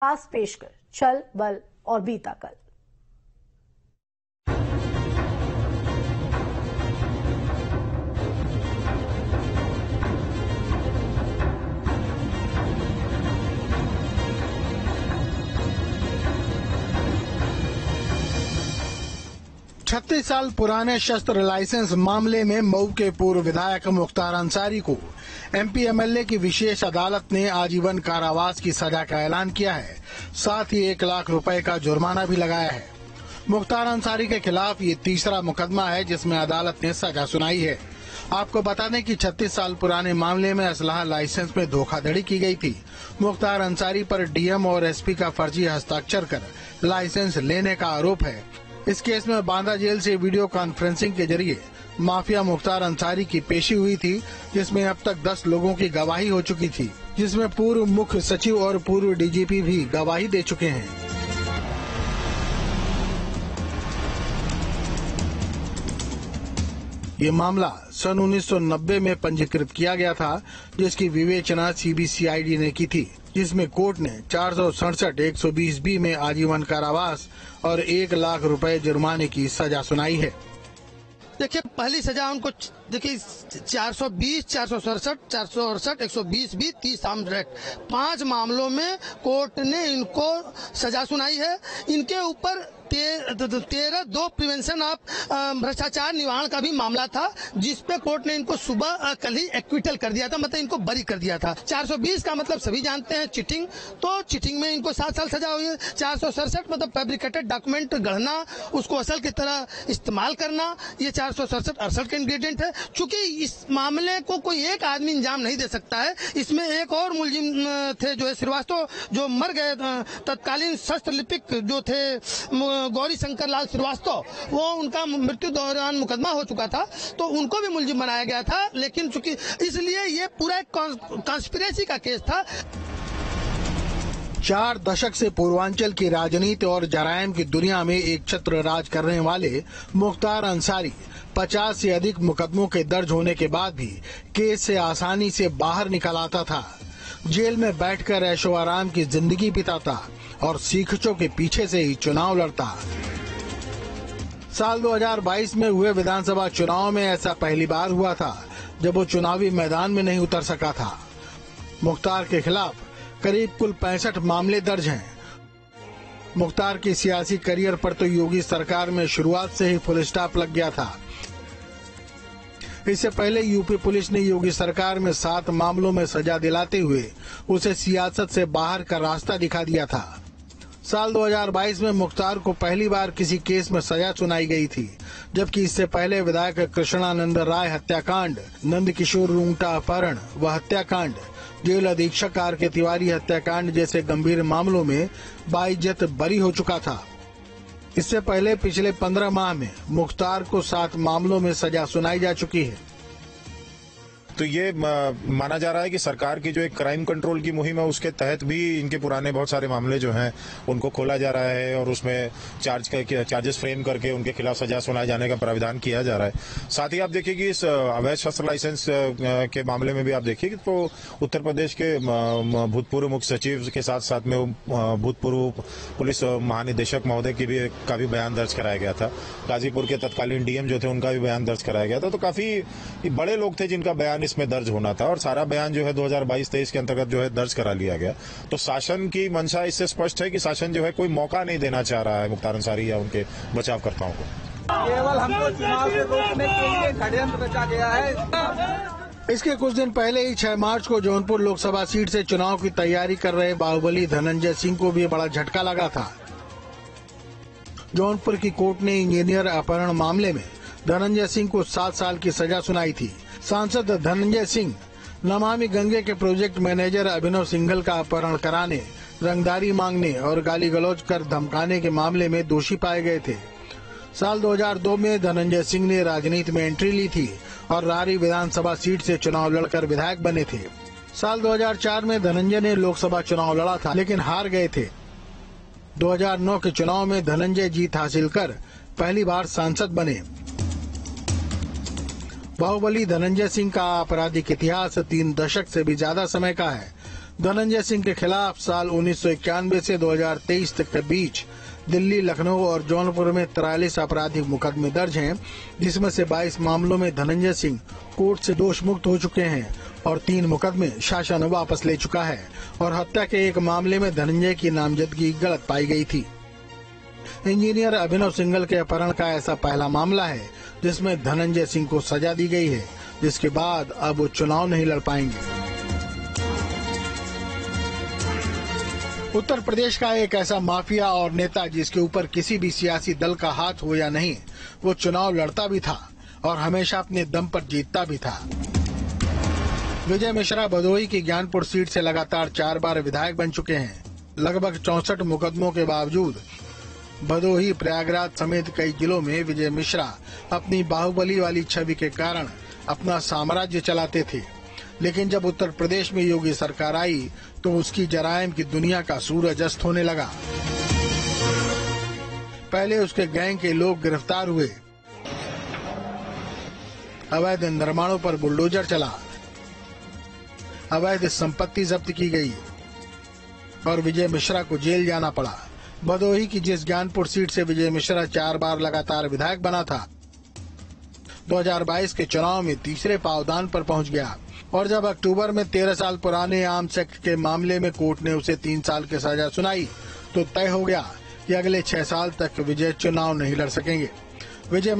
खास पेशकश छल बल और बीता कल। छत्तीस साल पुराने शस्त्र लाइसेंस मामले में मऊ के पूर्व विधायक मुख्तार अंसारी को एमपी एमएलए की विशेष अदालत ने आजीवन कारावास की सजा का ऐलान किया है। साथ ही 1 लाख रुपए का जुर्माना भी लगाया है। मुख्तार अंसारी के खिलाफ ये तीसरा मुकदमा है जिसमें अदालत ने सजा सुनाई है। आपको बता दें कि 36 साल पुराने मामले में असलहा लाइसेंस में धोखाधड़ी की गई थी। मुख्तार अंसारी पर डीएम और एसपी का फर्जी हस्ताक्षर कर लाइसेंस लेने का आरोप है। इस केस में बांदा जेल से वीडियो कॉन्फ्रेंसिंग के जरिए माफिया मुख्तार अंसारी की पेशी हुई थी, जिसमें अब तक 10 लोगों की गवाही हो चुकी थी, जिसमें पूर्व मुख्य सचिव और पूर्व डीजीपी भी गवाही दे चुके हैं। ये मामला सन 1990 में पंजीकृत किया गया था, जिसकी विवेचना सीबीसीआईडी ने की थी, जिसमें कोर्ट ने 467 120B में आजीवन कारावास और 1 लाख रुपए जुर्माने की सजा सुनाई है। देखिए, पहली सजा उनको देखिए 420, 467, 468, 120B, 30 आर्म्स एक्ट 5 मामलों में कोर्ट ने इनको सजा सुनाई है। इनके ऊपर 13(2) प्रिवेंशन ऑफ भ्रष्टाचार निवारण का भी मामला था, जिसपे कोर्ट ने इनको सुबह कल ही एक्विटल कर दिया था, मतलब इनको बरी कर दिया था। 420 का मतलब सभी जानते हैं चीटिंग, तो चीटिंग में इनको 7 साल सजा हुई है। 467 मतलब फैब्रिकेटेड डॉक्यूमेंट गढ़ना, उसको असल की तरह इस्तेमाल करना, ये 467 असल के इंग्रेडिएंट है। चूंकि इस मामले को कोई एक आदमी अंजाम नहीं दे सकता है, इसमें एक और मुलजिम थे जो है श्रीवास्तव, जो मर गए तत्कालीन शस्त्र लिपिक जो थे गौरी शंकर लाल श्रीवास्तव, वो उनका मृत्यु दौरान मुकदमा हो चुका था, तो उनको भी मुलजिम बनाया गया था। लेकिन चूंकि इसलिए ये पूरा एक कॉन्स्पिरेसी का केस था। 4 दशक से पूर्वांचल की राजनीति और जराइम की दुनिया में एक छत्र राज करने वाले मुख्तार अंसारी 50 से अधिक मुकदमों के दर्ज होने के बाद भी केस से आसानी से बाहर निकल आता था। जेल में बैठकर ऐशो आराम की जिंदगी बिताता और सीखचों के पीछे से ही चुनाव लड़ता। साल 2022 में हुए विधानसभा चुनाव में ऐसा पहली बार हुआ था जब वो चुनावी मैदान में नहीं उतर सका था। मुख्तार के खिलाफ करीब कुल 65 मामले दर्ज हैं। मुख्तार की सियासी करियर पर तो योगी सरकार में शुरुआत से ही फुल स्टॉप लग गया था। इससे पहले यूपी पुलिस ने योगी सरकार में 7 मामलों में सजा दिलाते हुए उसे सियासत से बाहर का रास्ता दिखा दिया था। साल 2022 में मुख्तार को पहली बार किसी केस में सजा सुनाई गई थी, जबकि इससे पहले विधायक कृष्णानंद राय हत्याकांड, नंद किशोर रूंगटा अपहरण व हत्याकांड, जेल अधीक्षक आर.के. तिवारी हत्याकांड जैसे गंभीर मामलों में बाइज्जत बरी हो चुका था। इससे पहले पिछले 15 माह में मुख्तार को 7 मामलों में सजा सुनाई जा चुकी है। तो ये माना जा रहा है कि सरकार की जो एक क्राइम कंट्रोल की मुहिम है, उसके तहत भी इनके पुराने बहुत सारे मामले जो हैं उनको खोला जा रहा है और उसमें चार्जेस फ्रेम करके उनके खिलाफ सजा सुनाए जाने का प्राविधान किया जा रहा है। साथ ही आप देखिए कि इस अवैध शस्त्र लाइसेंस के मामले में भी आप देखिए तो उत्तर प्रदेश के भूतपूर्व मुख्य सचिव के साथ साथ में भूतपूर्व पुलिस महानिदेशक महोदय का भी बयान दर्ज कराया गया था। गाजीपुर के तत्कालीन डीएम जो थे उनका भी बयान दर्ज कराया गया था। तो काफी बड़े लोग थे जिनका बयान इसमें दर्ज होना था और सारा बयान जो है 2022-23 के अंतर्गत जो है दर्ज करा लिया गया। तो शासन की मंशा इससे स्पष्ट है कि शासन जो है कोई मौका नहीं देना चाह रहा है मुख्तार अंसारी या उनके बचावकर्ताओं को। केवल हमको चुनाव से रोकने के लिए षड्यंत्र रचा गया है। इसके कुछ दिन पहले ही 6 मार्च को जौनपुर लोकसभा सीट से चुनाव की तैयारी कर रहे बाहुबली धनंजय सिंह को भी बड़ा झटका लगा था। जौनपुर की कोर्ट ने इंजीनियर अपहरण मामले में धनंजय सिंह को 7 साल की सजा सुनाई थी। सांसद धनंजय सिंह नमामि गंगे के प्रोजेक्ट मैनेजर अभिनव सिंघल का अपहरण कराने, रंगदारी मांगने और गाली गलौज कर धमकाने के मामले में दोषी पाए गए थे। साल 2002 में धनंजय सिंह ने राजनीति में एंट्री ली थी और रारी विधानसभा सीट से चुनाव लड़कर विधायक बने थे। साल 2004 में धनंजय ने लोकसभा चुनाव लड़ा था, लेकिन हार गए थे। 2009 के चुनाव में धनंजय जीत हासिल कर पहली बार सांसद बने। बाहुबली धनंजय सिंह का आपराधिक इतिहास 3 दशक से भी ज्यादा समय का है। धनंजय सिंह के खिलाफ साल 1991 से 2023 तक के बीच दिल्ली, लखनऊ और जौनपुर में 43 आपराधिक मुकदमे दर्ज हैं, जिसमें से 22 मामलों में धनंजय सिंह कोर्ट से दोष मुक्त हो चुके हैं और 3 मुकदमे शासन वापस ले चुका है और हत्या के एक मामले में धनंजय की नामजदगी गलत पाई गई थी। इंजीनियर अभिनव सिंघल के अपहरण का ऐसा पहला मामला है जिसमें धनंजय सिंह को सजा दी गई है, जिसके बाद अब वो चुनाव नहीं लड़ पाएंगे। उत्तर प्रदेश का एक ऐसा माफिया और नेता जिसके ऊपर किसी भी सियासी दल का हाथ हो या नहीं, वो चुनाव लड़ता भी था और हमेशा अपने दम पर जीतता भी था। विजय मिश्रा भदोही की ज्ञानपुर सीट से लगातार 4 बार विधायक बन चुके हैं। लगभग 64 मुकदमों के बावजूद भदोही, प्रयागराज समेत कई जिलों में विजय मिश्रा अपनी बाहुबली वाली छवि के कारण अपना साम्राज्य चलाते थे, लेकिन जब उत्तर प्रदेश में योगी सरकार आई तो उसकी जराइम की दुनिया का सूरज अस्त होने लगा। पहले उसके गैंग के लोग गिरफ्तार हुए, अवैध निर्माणों पर बुलडोजर चला, अवैध संपत्ति जब्त की गई और विजय मिश्रा को जेल जाना पड़ा। भदोही की जिस ज्ञानपुर सीट से विजय मिश्रा 4 बार लगातार विधायक बना था, 2022 के चुनाव में तीसरे पावदान पर पहुंच गया और जब अक्टूबर में 13 साल पुराने आर्म्स एक्ट के मामले में कोर्ट ने उसे 3 साल की सजा सुनाई तो तय हो गया कि अगले 6 साल तक विजय चुनाव नहीं लड़ सकेंगे। विजय